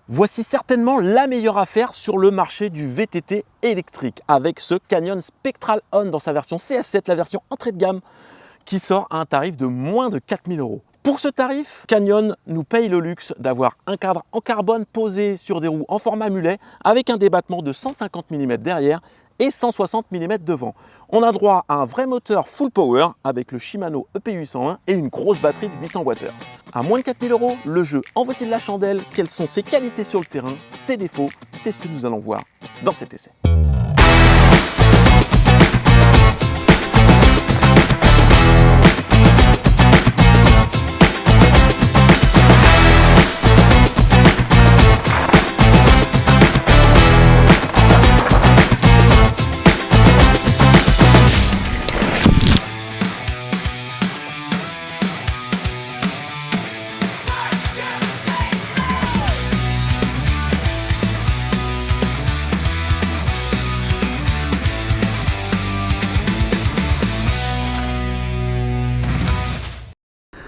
Voici certainement la meilleure affaire sur le marché du VTT électrique avec ce Canyon Spectral On dans sa version CF7, la version entrée de gamme qui sort à un tarif de moins de 4 000 €. Pour ce tarif, Canyon nous paye le luxe d'avoir un cadre en carbone posé sur des roues en format mulet avec un débattement de 150 mm derrière et 160 mm devant. On a droit à un vrai moteur full power avec le Shimano EP801 et une grosse batterie de 800 Wh. À moins de 4 000 €, le jeu en vaut-il la chandelle? Quelles sont ses qualités sur le terrain, ses défauts? C'est ce que nous allons voir dans cet essai.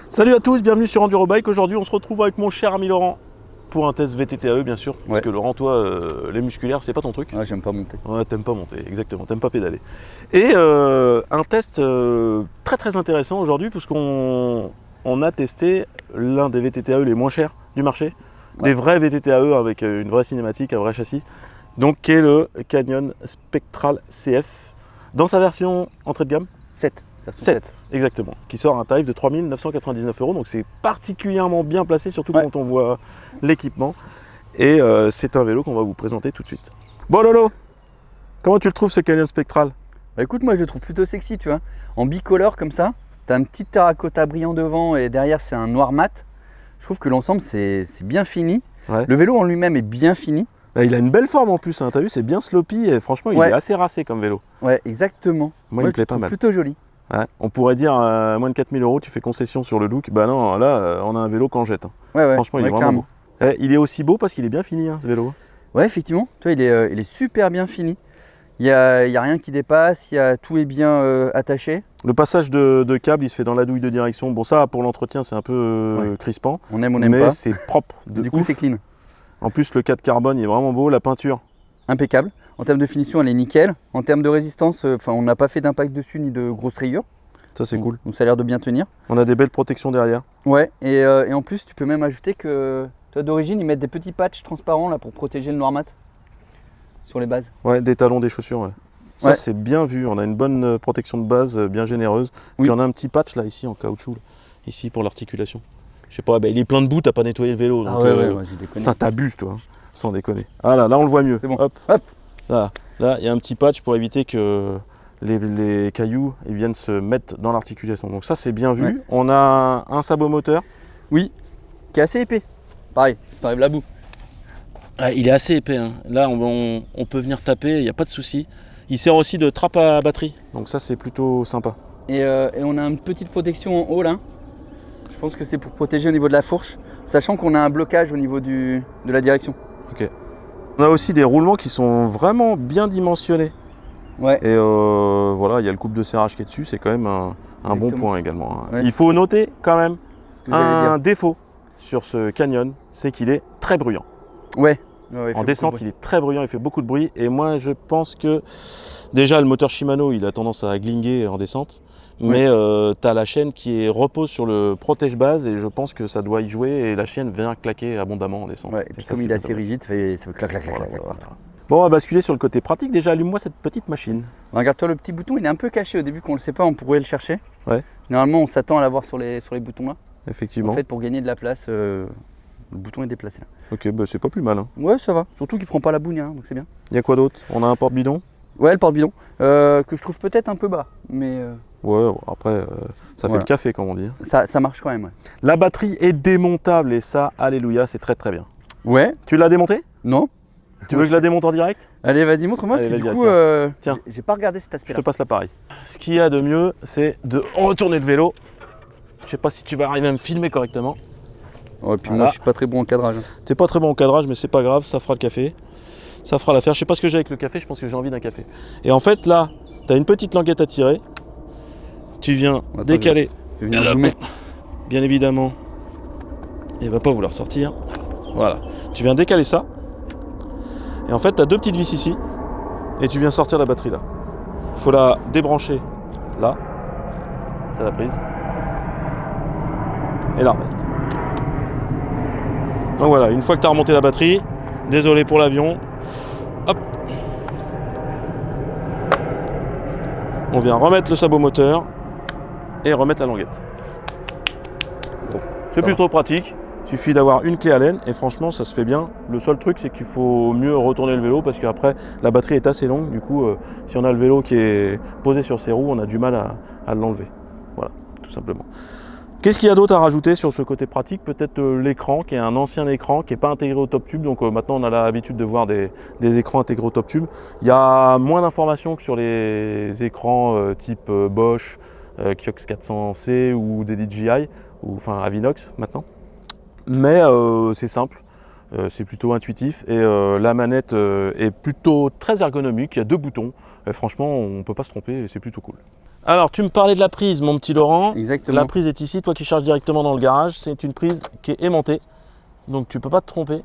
Salut à tous, bienvenue sur Endurobike. Aujourd'hui on se retrouve avec mon cher ami Laurent pour un test VTT bien sûr. Parce que Laurent, toi, les musculaires c'est pas ton truc. Ouais, j'aime pas monter. Ouais, t'aimes pas monter, exactement, t'aimes pas pédaler. Et un test très intéressant aujourd'hui puisqu'on a testé l'un des VTT les moins chers du marché. Des vrais VTT avec une vraie cinématique, un vrai châssis. Donc qui est le Canyon Spectral CF dans sa version entrée de gamme 7. 7, exactement, qui sort à un tarif de 3 999 €, donc c'est particulièrement bien placé, surtout quand on voit l'équipement. Et c'est un vélo qu'on va vous présenter tout de suite. Bon Lolo, comment tu le trouves ce Canyon Spectral? Bah écoute, moi je le trouve plutôt sexy, tu vois. En bicolore comme ça, t'as un petit terracotta brillant devant et derrière c'est un noir mat. Je trouve que l'ensemble c'est bien fini. Ouais. Le vélo en lui-même est bien fini. Il a une belle forme en plus, hein. T'as vu, c'est bien sloppy et franchement il est assez racé comme vélo. Ouais, exactement. Moi il me plaît pas mal. Plutôt joli. Ouais, on pourrait dire moins de 4 000 € tu fais concession sur le look. Bah non, là on a un vélo qu'en jette. Hein. Ouais, franchement il est vraiment beau. Il est aussi beau parce qu'il est bien fini ce vélo. Ouais, effectivement, tu vois, il est super bien fini. Il y a rien qui dépasse, tout est bien attaché. Le passage de câble il se fait dans la douille de direction. Bon ça pour l'entretien c'est un peu crispant. On aime pas. Mais c'est propre. Du coup c'est clean. En plus le cadre carbone il est vraiment beau, la peinture. Impeccable. En termes de finition, elle est nickel. En termes de résistance, on n'a pas fait d'impact dessus ni de grosses rayures. Ça c'est cool. Donc ça a l'air de bien tenir. On a des belles protections derrière. Ouais, et en plus tu peux même ajouter que toi d'origine ils mettent des petits patchs transparents là pour protéger le noir mat sur les bases. Ouais, des talons des chaussures. Ouais. Ça c'est bien vu. On a une bonne protection de base, bien généreuse. Puis on a un petit patch là ici en caoutchouc, là, ici pour l'articulation. Je sais pas, il est plein de boue, t'as pas nettoyé le vélo. Donc, t'abuses toi, hein, sans déconner. Ah là on le voit mieux. C'est bon. Hop. Là il y a un petit patch pour éviter que les cailloux ils viennent se mettre dans l'articulation. Donc ça c'est bien vu. Ouais. On a un sabot moteur. Oui, qui est assez épais. Pareil, si t'enlèves la boue. Ah, il est assez épais. Hein. Là on peut venir taper, il n'y a pas de souci. Il sert aussi de trappe à batterie. Donc ça c'est plutôt sympa. Et on a une petite protection en haut là. Je pense que c'est pour protéger au niveau de la fourche, sachant qu'on a un blocage au niveau de la direction. Ok. On a aussi des roulements qui sont vraiment bien dimensionnés. Ouais. Et voilà, il y a le coupe de serrage qui est dessus, c'est quand même un bon point également. Ouais, il faut noter quand même un défaut sur ce Canyon, c'est qu'il est très bruyant. Ouais. En descente, il est très bruyant, il fait beaucoup de bruit. Et moi, je pense que déjà, le moteur Shimano, il a tendance à glinguer en descente. Mais tu as la chaîne qui repose sur le protège-base et je pense que ça doit y jouer. Et la chaîne vient claquer abondamment en descente. Ouais, et puis comme il est assez rigide, ça fait clac. Bon, on va basculer sur le côté pratique. Déjà, allume-moi cette petite machine. Regarde-toi, le petit bouton, il est un peu caché au début. Qu'on ne le sait pas, on pourrait le chercher. Ouais. Généralement, on s'attend à l'avoir sur les boutons là. Effectivement. En fait, pour gagner de la place, le bouton est déplacé là. Ok, bah c'est pas plus mal. Hein. Ouais, ça va. Surtout qu'il prend pas la bougne, hein, donc c'est bien. Il y a quoi d'autre? On a un porte-bidon? Ouais, le porte-bidon, que je trouve peut-être un peu bas, mais... Ouais, après, ça fait le café, comme on dit. Ça marche quand même, ouais. La batterie est démontable et ça, alléluia, c'est très bien. Ouais. Tu l'as démontée? Non. Tu veux que je la démonte en direct? Allez, vas-y, montre-moi, parce que du coup, tiens. J'ai pas regardé cet aspect-là. Je te passe l'appareil. Ce qu'il y a de mieux, c'est de retourner le vélo. Je sais pas si tu vas arriver à me filmer correctement. Ouais, puis moi, je suis pas très bon en cadrage. T'es pas très bon en cadrage, mais c'est pas grave, ça fera le café. Ça fera l'affaire. Je sais pas ce que j'ai avec le café, je pense que j'ai envie d'un café. Et en fait, là, tu as une petite languette à tirer. Tu viens décaler. Je vais venir zoomer. Bien évidemment, il va pas vouloir sortir. Voilà. Tu viens décaler ça. Et en fait, tu as 2 petites vis ici. Et tu viens sortir la batterie là. Il faut la débrancher là. Tu as la prise. Et la remettre. Donc voilà, une fois que tu as remonté la batterie, désolé pour l'avion, hop. On vient remettre le sabot moteur et remettre la languette. Bon, c'est plutôt pratique. Il suffit d'avoir une clé Allen et franchement ça se fait bien. Le seul truc c'est qu'il faut mieux retourner le vélo parce qu'après la batterie est assez longue. Du coup si on a le vélo qui est posé sur ses roues, on a du mal à l'enlever. Voilà, tout simplement. Qu'est-ce qu'il y a d'autre à rajouter sur ce côté pratique? Peut-être l'écran qui est un ancien écran qui n'est pas intégré au top tube. Donc maintenant on a l'habitude de voir des écrans intégrés au top tube. Il y a moins d'informations que sur les écrans type Bosch, Kiox 400C ou des DJI ou enfin Avinox maintenant. Mais c'est simple, c'est plutôt intuitif et la manette est plutôt très ergonomique, il y a 2 boutons. Et franchement, on ne peut pas se tromper et c'est plutôt cool. Alors, tu me parlais de la prise, mon petit Laurent. Exactement. La prise est ici, toi qui charges directement dans le garage, c'est une prise qui est aimantée, donc tu ne peux pas te tromper.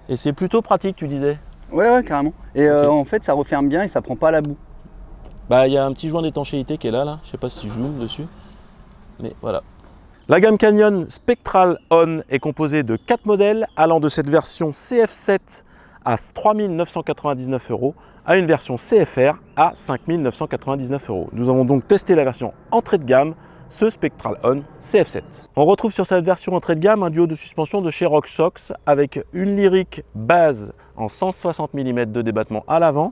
Et c'est plutôt pratique, tu disais. Ouais, carrément. Et Okay. en fait, ça referme bien et ça prend pas la boue. Bah, il y a un petit joint d'étanchéité qui est là. Je sais pas si tu zoomes dessus, mais voilà. La gamme Canyon Spectral On est composée de 4 modèles allant de cette version CF7 à 3 999 € à une version CFR à 5 999 €. Nous avons donc testé la version entrée de gamme, ce Spectral On CF7. On retrouve sur cette version entrée de gamme un duo de suspension de chez RockShox avec une Lyric base en 160 mm de débattement à l'avant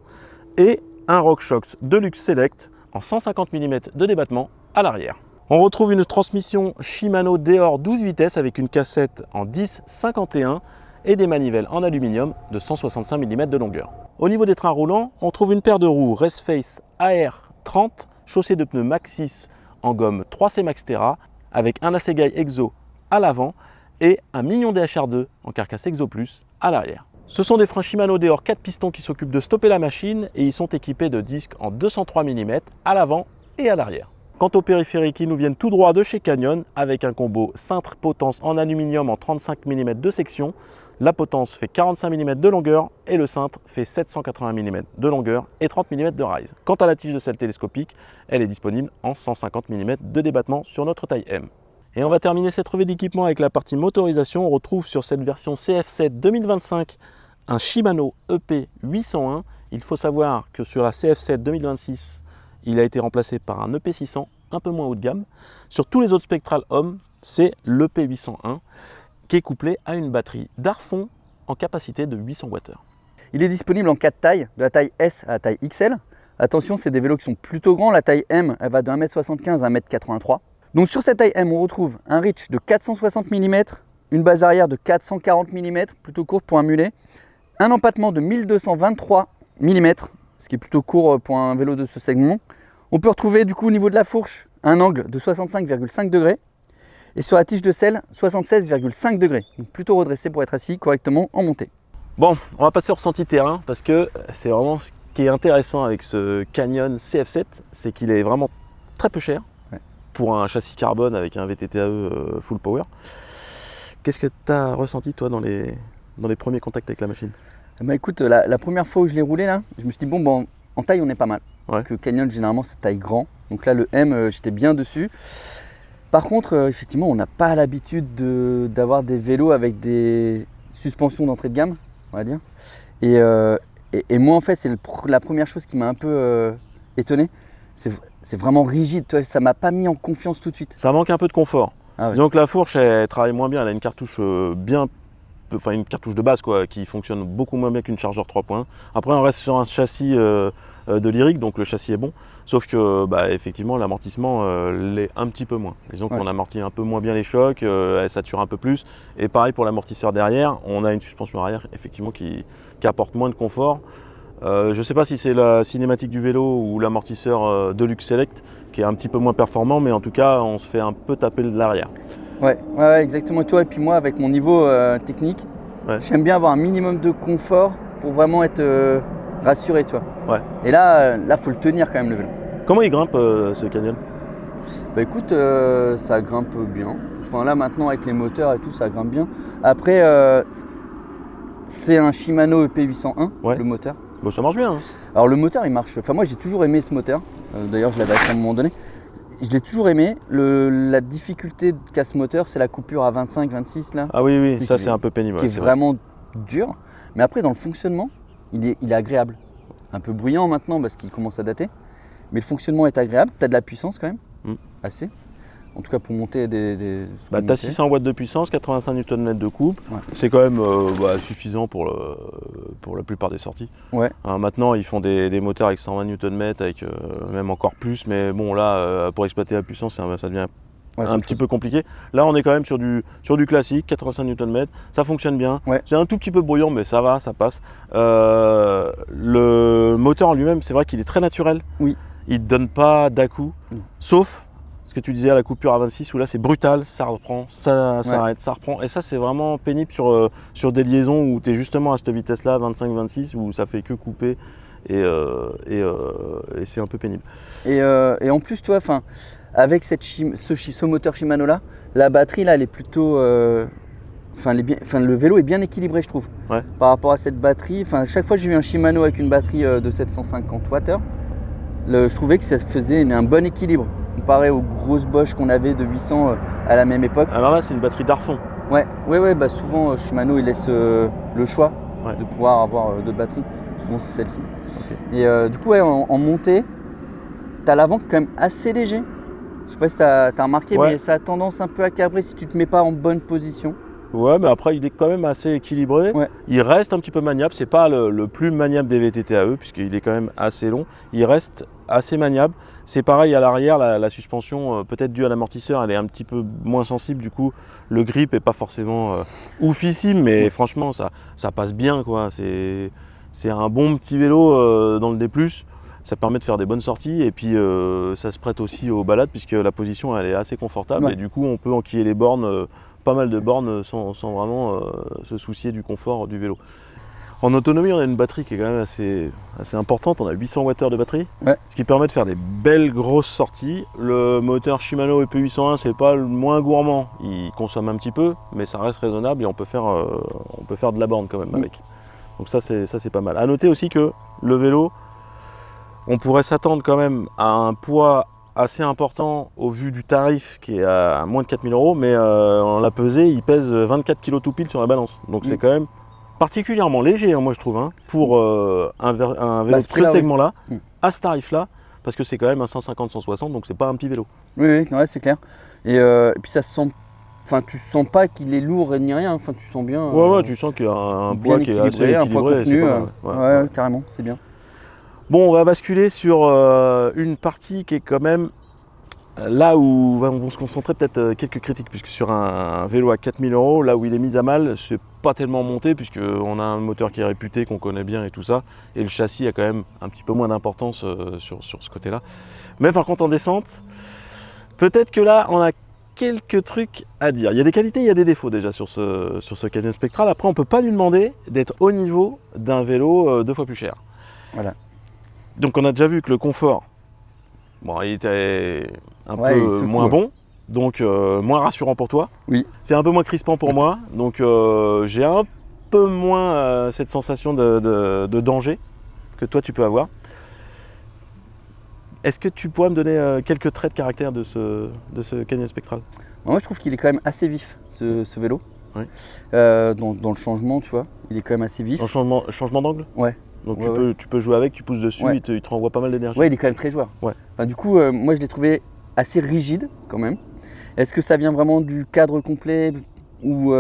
et un RockShox Deluxe Select en 150 mm de débattement à l'arrière. On retrouve une transmission Shimano Deore 12 vitesses avec une cassette en 10-51 et des manivelles en aluminium de 165 mm de longueur. Au niveau des trains roulants, on trouve une paire de roues Raceface AR30 chaussées de pneus Maxxis en gomme 3C Max Terra avec un Assegai Exo à l'avant et un mignon DHR2 en carcasse Exo Plus à l'arrière. Ce sont des freins Shimano Deore 4 pistons qui s'occupent de stopper la machine et ils sont équipés de disques en 203 mm à l'avant et à l'arrière. Quant aux périphériques, ils nous viennent tout droit de chez Canyon avec un combo cintre potence en aluminium en 35 mm de section. La potence fait 45 mm de longueur et le cintre fait 780 mm de longueur et 30 mm de rise. Quant à la tige de selle télescopique, elle est disponible en 150 mm de débattement sur notre taille M. Et on va terminer cette revue d'équipement avec la partie motorisation. On retrouve sur cette version CF7 2025 un Shimano EP 801. Il faut savoir que sur la CF7 2026, il a été remplacé par un EP600, un peu moins haut de gamme. Sur tous les autres Spectral Home, c'est l'EP801 qui est couplé à une batterie d'Arfon en capacité de 800 Wh. Il est disponible en 4 tailles, de la taille S à la taille XL. Attention, c'est des vélos qui sont plutôt grands. La taille M, elle va de 1m75 à 1m83. Donc sur cette taille M, on retrouve un reach de 460 mm, une base arrière de 440 mm, plutôt courte pour un mulet, un empattement de 1223 mm, ce qui est plutôt court pour un vélo de ce segment. On peut retrouver du coup au niveau de la fourche un angle de 65,5 degrés et sur la tige de selle 76,5 degrés. Donc plutôt redressé pour être assis correctement en montée. Bon, on va passer au ressenti terrain parce que c'est vraiment ce qui est intéressant avec ce Canyon CF7, c'est qu'il est vraiment très peu cher pour un châssis carbone avec un VTT-AE full power. Qu'est-ce que tu as ressenti toi dans les premiers contacts avec la machine? Bah écoute, la première fois où je l'ai roulé là, je me suis dit bon en taille on est pas mal. Parce que Canyon généralement c'est taille grand. Donc là le M j'étais bien dessus. Par contre effectivement on n'a pas l'habitude d'avoir des vélos avec des suspensions d'entrée de gamme, on va dire. Et moi en fait c'est la première chose qui m'a un peu étonné. C'est vraiment rigide, tu vois, ça m'a pas mis en confiance tout de suite. Ça manque un peu de confort. Ah ouais. Disons que la fourche elle travaille moins bien, elle a une cartouche une cartouche de base quoi, qui fonctionne beaucoup moins bien qu'une chargeur 3 points. Après on reste sur un châssis de Lyric, donc le châssis est bon, sauf que effectivement l'amortissement l'est un petit peu moins. Disons qu'on amortit un peu moins bien les chocs, elle sature un peu plus, et pareil pour l'amortisseur derrière, on a une suspension arrière effectivement qui apporte moins de confort. Je ne sais pas si c'est la cinématique du vélo ou l'amortisseur Deluxe Select qui est un petit peu moins performant, mais en tout cas on se fait un peu taper de l'arrière. Ouais, exactement. Toi et puis moi, avec mon niveau technique, j'aime bien avoir un minimum de confort pour vraiment être rassuré, tu vois. Ouais. Et là, faut le tenir quand même le vélo. Comment il grimpe ce Canyon? Bah écoute, ça grimpe bien. Enfin là maintenant avec les moteurs et tout, ça grimpe bien. Après, C'est un Shimano EP801, Ouais. le moteur. Bon, ça marche bien. Hein. Alors le moteur il marche, enfin moi j'ai toujours aimé ce moteur, d'ailleurs je l'avais acheté à un moment donné. Je l'ai toujours aimé, la difficulté qu'a ce moteur c'est la coupure à 25-26 là, Ah oui, qui- ça c'est un peu pénible. qui ouais, est c'est vrai. vraiment dur. Mais après dans le fonctionnement, il est agréable. Un peu bruyant maintenant parce qu'il commence à dater, mais le fonctionnement est agréable, tu as de la puissance quand même, assez. En tout cas pour monter des ce qu'on Bah, t'as montait. 600 watts de puissance, 85 Nm de coupe. Ouais. C'est quand même suffisant pour la plupart des sorties. Ouais. Hein, maintenant, ils font des moteurs avec 120 Nm, avec même encore plus. Mais bon, là, pour exploiter la puissance, ça devient Ouais, c'est un autre petit chose. peu compliqué. Là, on est quand même sur du classique, 85 Nm. Ça fonctionne bien. Ouais. C'est un tout petit peu bruyant, mais ça va, ça passe. Le moteur en lui-même, c'est vrai qu'il est très naturel. Oui. Il ne donne pas d'à-coup, Non. sauf ce que tu disais à la coupure à 26 où là c'est brutal, ça reprend, ça Ouais. s'arrête, ça reprend. Et ça c'est vraiment pénible sur des liaisons où tu es justement à cette vitesse-là, 25-26, où ça fait que couper et c'est un peu pénible. Et en plus, toi, avec ce moteur Shimano là, la batterie là, elle est plutôt. Le vélo est bien équilibré, je trouve. Ouais. Par rapport à cette batterie. Chaque fois que j'ai eu un Shimano avec une batterie de 750 Wh, je trouvais que ça faisait un bon équilibre comparé aux grosses Bosch qu'on avait de 800 à la même époque. Alors là c'est une batterie d'Arfon. Ouais, bah souvent Shimano il laisse le choix Ouais. de pouvoir avoir d'autres batteries. Souvent c'est celle-ci. Ok. Et du coup, ouais, en montée, t'as l'avant quand même assez léger. Je sais pas si t'as remarqué, Ouais. mais ça a tendance un peu à cabrer si tu te mets pas en bonne position. Ouais, mais après il est quand même assez équilibré. Ouais. Il reste un petit peu maniable. C'est pas le plus maniable des VTT à eux, puisqu'il est quand même assez long. Il reste assez maniable. C'est pareil à l'arrière, la suspension, peut-être due à l'amortisseur, elle est un petit peu moins sensible. Du coup, le grip est pas forcément oufissime, mais franchement, ça passe bien, quoi. C'est un bon petit vélo dans le D+. Ça permet de faire des bonnes sorties et puis ça se prête aussi aux balades puisque la position elle est assez confortable Ouais. et du coup on peut enquiller les bornes, pas mal de bornes sans vraiment se soucier du confort du vélo. En autonomie on a une batterie qui est quand même assez importante, on a 800 Wh de batterie, Ouais. ce qui permet de faire des belles grosses sorties. Le moteur Shimano EP801 c'est pas le moins gourmand, il consomme un petit peu mais ça reste raisonnable et on peut faire de la borne quand même avec. Donc ça c'est pas mal. A noter aussi que le vélo, on pourrait s'attendre quand même à un poids assez important au vu du tarif qui est à moins de 4000 €, mais on l'a pesé, il pèse 24 kg tout pile sur la balance. Donc c'est quand même particulièrement léger, hein, moi je trouve, hein, pour un vélo de ce ce prix-là, segment-là, oui. à ce tarif-là, parce que c'est quand même un 150-160, donc c'est pas un petit vélo. Oui, ouais, c'est clair. Et puis ça se sent. Tu sens pas qu'il est lourd ni rien. Tu sens bien. Ouais, tu sens qu'il y a un bien poids qui est assez un poids équilibré. contenu, c'est pas mal, ouais. carrément, c'est bien. Bon, on va basculer sur une partie qui est quand même là où on va se concentrer peut-être quelques critiques, puisque sur un vélo à 4000 €, là où il est mis à mal, c'est pas tellement monté, puisqu'on a un moteur qui est réputé, qu'on connaît bien et tout ça, et le châssis a quand même un petit peu moins d'importance sur ce côté-là. Mais par contre en descente, peut-être que là on a quelques trucs à dire. Il y a des qualités, il y a des défauts déjà sur ce Canyon Spectral. Après on peut pas lui demander d'être au niveau d'un vélo 2 fois plus cher. Voilà. Donc on a déjà vu que le confort, bon, il était un Ouais, il peu secoue, moins ouais. bon, donc moins rassurant pour toi. Oui. C'est un peu moins crispant pour moi, donc j'ai un peu moins cette sensation de danger que toi tu peux avoir. Est-ce que tu pourrais me donner quelques traits de caractère de ce Canyon Spectral? Moi, je trouve qu'il est quand même assez vif, ce vélo. Oui. Dans le changement, tu vois, il est quand même assez vif. En changement d'angle? Ouais. Donc Ouais, tu peux jouer avec, tu pousses dessus, Ouais. il te renvoie pas mal d'énergie. Ouais, il est quand même très joueur. Ouais. Du coup, moi, je l'ai trouvé assez rigide quand même. Est-ce que ça vient vraiment du cadre complet ou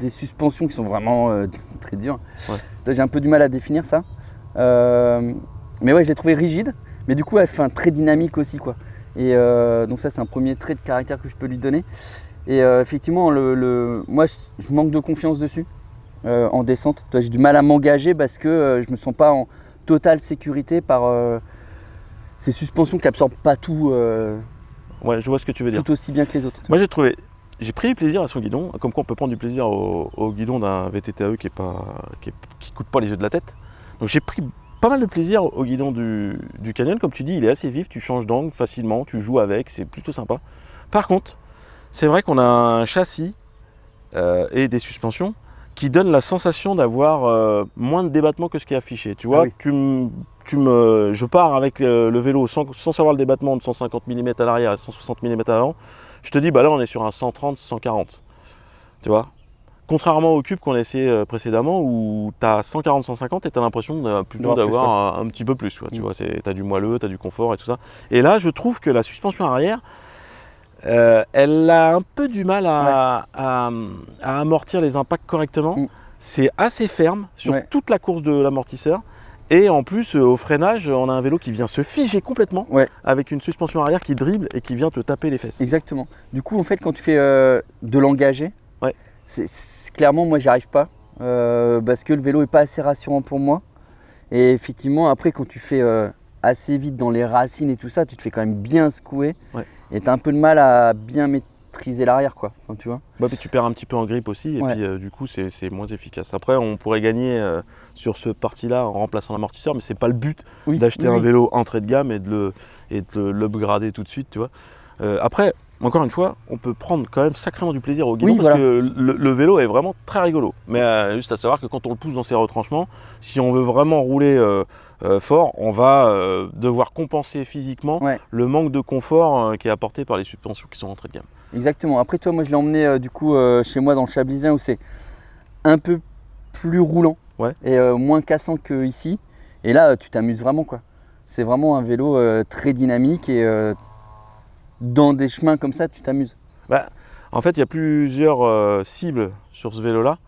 des suspensions qui sont vraiment très dures? Ouais. Là, j'ai un peu du mal à définir ça. Mais ouais, je l'ai trouvé rigide, mais du coup, très dynamique aussi, quoi. Et donc ça, c'est un premier trait de caractère que je peux lui donner. Et effectivement, moi, je manque de confiance dessus. En descente. J'ai du mal à m'engager parce que je me sens pas en totale sécurité par ces suspensions qui absorbent pas tout, Ouais, je vois ce que tu veux dire. tout aussi bien que les autres. Moi j'ai pris du plaisir à son guidon, comme quoi on peut prendre du plaisir au guidon d'un VTTAE qui coûte pas les yeux de la tête. Donc j'ai pris pas mal de plaisir au guidon du Canyon, comme tu dis, il est assez vif, tu changes d'angle facilement, tu joues avec, c'est plutôt sympa. Par contre, c'est vrai qu'on a un châssis et des suspensions qui donne la sensation d'avoir moins de débattement que ce qui est affiché. Tu vois, oui. je pars avec le vélo sans savoir le débattement de 150 mm à l'arrière et 160 mm à l'avant. Je te dis, bah là, on est sur un 130, 140. Tu vois, contrairement au cube qu'on a essayé précédemment où tu as 140, 150 et tu as l'impression plutôt d'avoir un petit peu plus. Tu vois, tu as du moelleux, tu as du confort et tout ça. Et là, je trouve que la suspension arrière, elle a un peu du mal à amortir les impacts correctement. C'est assez ferme sur toute la course de l'amortisseur. Et en plus, au freinage, on a un vélo qui vient se figer complètement avec une suspension arrière qui dribble et qui vient te taper les fesses. Exactement. Du coup, en fait, quand tu fais de l'engagé, c'est clairement, moi, j'y arrive pas parce que le vélo n'est pas assez rassurant pour moi. Et effectivement, après, quand tu fais assez vite dans les racines et tout ça, tu te fais quand même bien secouer et tu as un peu de mal à bien maîtriser l'arrière, quoi. Enfin, tu vois. Puis tu perds un petit peu en grippe aussi et puis du coup, c'est moins efficace. Après, on pourrait gagner sur ce parti-là en remplaçant l'amortisseur, mais c'est pas le but d'acheter un vélo entrée de gamme et de l'upgrader tout de suite, tu vois. Après, encore une fois, on peut prendre quand même sacrément du plaisir au guidon parce que le vélo est vraiment très rigolo. Mais juste à savoir que quand on le pousse dans ses retranchements, si on veut vraiment rouler fort, on va devoir compenser physiquement le manque de confort qui est apporté par les suspensions qui sont entrées de gamme. Exactement. Après, toi, moi, je l'ai emmené du coup chez moi dans le Chablisien où c'est un peu plus roulant et moins cassant qu'ici. Et là, tu t'amuses vraiment, quoi. C'est vraiment un vélo très dynamique et dans des chemins comme ça, tu t'amuses. En fait, il y a plusieurs cibles sur ce vélo-là.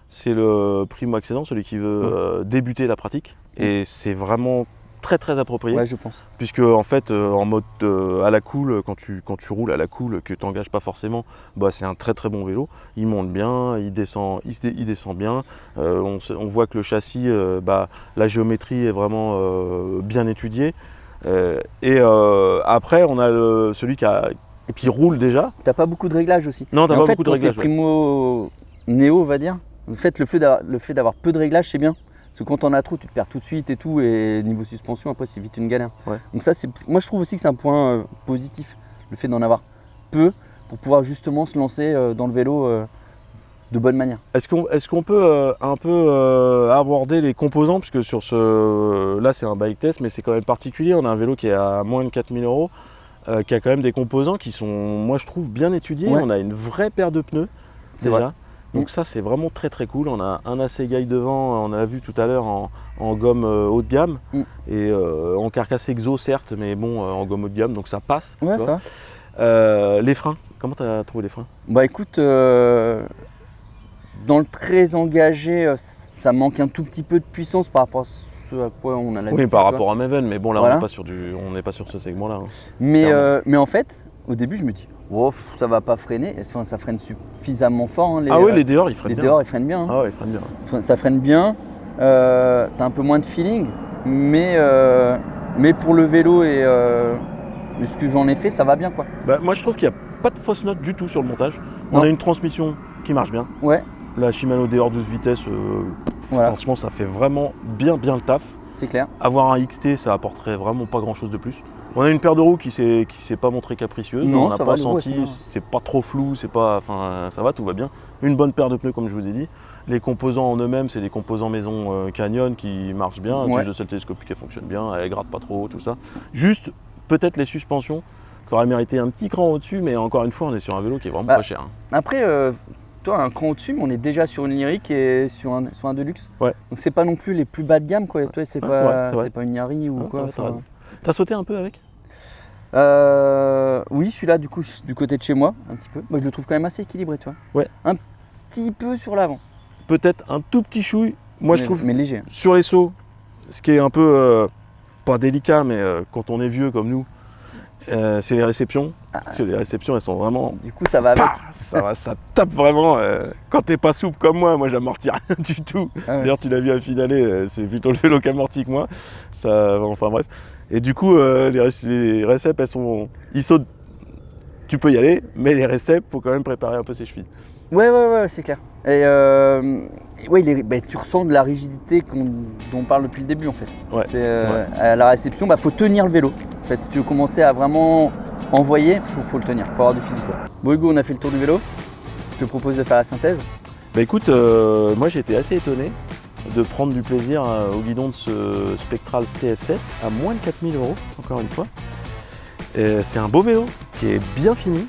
C'est le primo-accédant, celui qui veut débuter la pratique. Et c'est vraiment très très approprié. Ouais, je pense. Puisque en fait, en mode à la cool, quand tu roules à la cool, que tu n'engages pas forcément, c'est un très très bon vélo. Il monte bien, il descend bien. On voit que le châssis, la géométrie est vraiment bien étudiée. Après, on a celui qui roule déjà. T'as pas beaucoup de réglages aussi. Non, t'as pas beaucoup de réglages. Quand t'es primo néo, on va dire, en fait, le fait d'avoir peu de réglages, c'est bien. Parce que quand on a trop, tu te perds tout de suite et tout. Et niveau suspension, après, c'est vite une galère. Donc ça, moi, je trouve aussi que c'est un point positif, le fait d'en avoir peu pour pouvoir justement se lancer dans le vélo de bonne manière. Est-ce qu'on peut un peu aborder les composants, puisque sur là c'est un bike test, mais c'est quand même particulier. On a un vélo qui est à moins de 4 000 €, qui a quand même des composants qui sont, moi je trouve, bien étudiés. On a une vraie paire de pneus déjà. Vrai. Donc ça c'est vraiment très très cool. On a un Assegai devant, on a vu tout à l'heure en gomme haut de gamme et en carcasse exo certes, mais bon en gomme haut de gamme, donc ça passe. Ouais, ça va. Les freins, comment tu as trouvé les freins? Écoute, dans le très engagé, ça manque un tout petit peu de puissance par rapport à ce à quoi on a l'habitude. Oui, par rapport à Maven, mais bon là on n'est pas sur ce segment-là. Mais en fait, au début je me dis, ça va pas freiner, enfin, ça freine suffisamment fort. Les dehors ils freinent bien. Les dehors ils freinent bien. Ah ouais, ils freinent bien. Ça freine bien, t'as un peu moins de feeling, mais pour le vélo et ce que j'en ai fait, ça va bien, quoi. Moi je trouve qu'il n'y a pas de fausse note du tout sur le montage. On a une transmission qui marche bien. La Shimano DR 12 vitesses, franchement ça fait vraiment bien le taf. C'est clair. Avoir un XT ça apporterait vraiment pas grand chose de plus. On a une paire de roues qui s'est pas montrée capricieuse, on n'a pas senti, c'est pas trop flou, ça va, tout va bien. Une bonne paire de pneus comme je vous ai dit. Les composants en eux-mêmes, c'est des composants maison Canyon qui marchent bien, une tige de selle télescopique qui fonctionne bien, elle gratte pas trop, tout ça. Juste peut-être les suspensions qui auraient mérité un petit cran au-dessus, mais encore une fois on est sur un vélo qui est vraiment pas cher. Après, toi un cran au-dessus, mais on est déjà sur une Lyric et sur un Deluxe. Donc c'est pas non plus les plus bas de gamme, quoi. Toi, c'est pas une Yari ou quoi. T'as sauté un peu avec? Oui, celui-là du coup du côté de chez moi, un petit peu. Moi je le trouve quand même assez équilibré, tu vois. Un petit peu sur l'avant. Peut-être un tout petit chouille. Moi je trouve. Mais léger. Sur les sauts, ce qui est un peu pas délicat, mais quand on est vieux comme nous, c'est les réceptions. Parce que les réceptions elles sont vraiment. Du coup ça va avec. Ça tape vraiment. Quand t'es pas souple comme moi j'amortis rien du tout. D'ailleurs tu l'as vu à finale, c'est plutôt le vélo qui amortit que moi. Enfin bref. Et du coup les réceps ils sautent. Tu peux y aller, mais les réceps faut quand même préparer un peu ses chevilles. Ouais, c'est clair. Et tu ressens de la rigidité dont on parle depuis le début en fait. À la réception, faut tenir le vélo. En fait, si tu veux commencer à vraiment envoyer, faut le tenir, faut avoir du physique. Bon Hugo, on a fait le tour du vélo. Je te propose de faire la synthèse. Bah écoute, moi j'ai été assez étonné de prendre du plaisir au guidon de ce Spectral CF7 à moins de 4000 €, encore une fois. C'est un beau vélo qui est bien fini,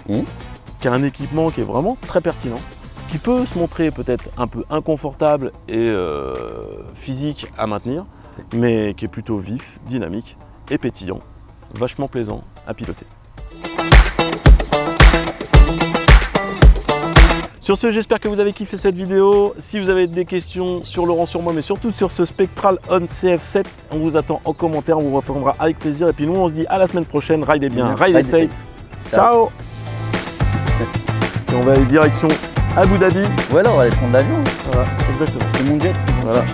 qui a un équipement qui est vraiment très pertinent, qui peut se montrer peut-être un peu inconfortable et physique à maintenir, mais qui est plutôt vif, dynamique et pétillant, vachement plaisant à piloter. Sur ce, j'espère que vous avez kiffé cette vidéo. Si vous avez des questions sur Laurent, sur moi, mais surtout sur ce Spectral On CF7, on vous attend en commentaire, on vous répondra avec plaisir. Et puis nous, on se dit à la semaine prochaine. Ridez bien, ridez safe. Ciao. Et on va aller direction Abu Dhabi. Ou alors on va aller prendre l'avion. Voilà, exactement. C'est mon jet. Voilà.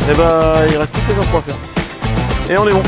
Et bah, il reste plus que les infos à faire. Et on est bon.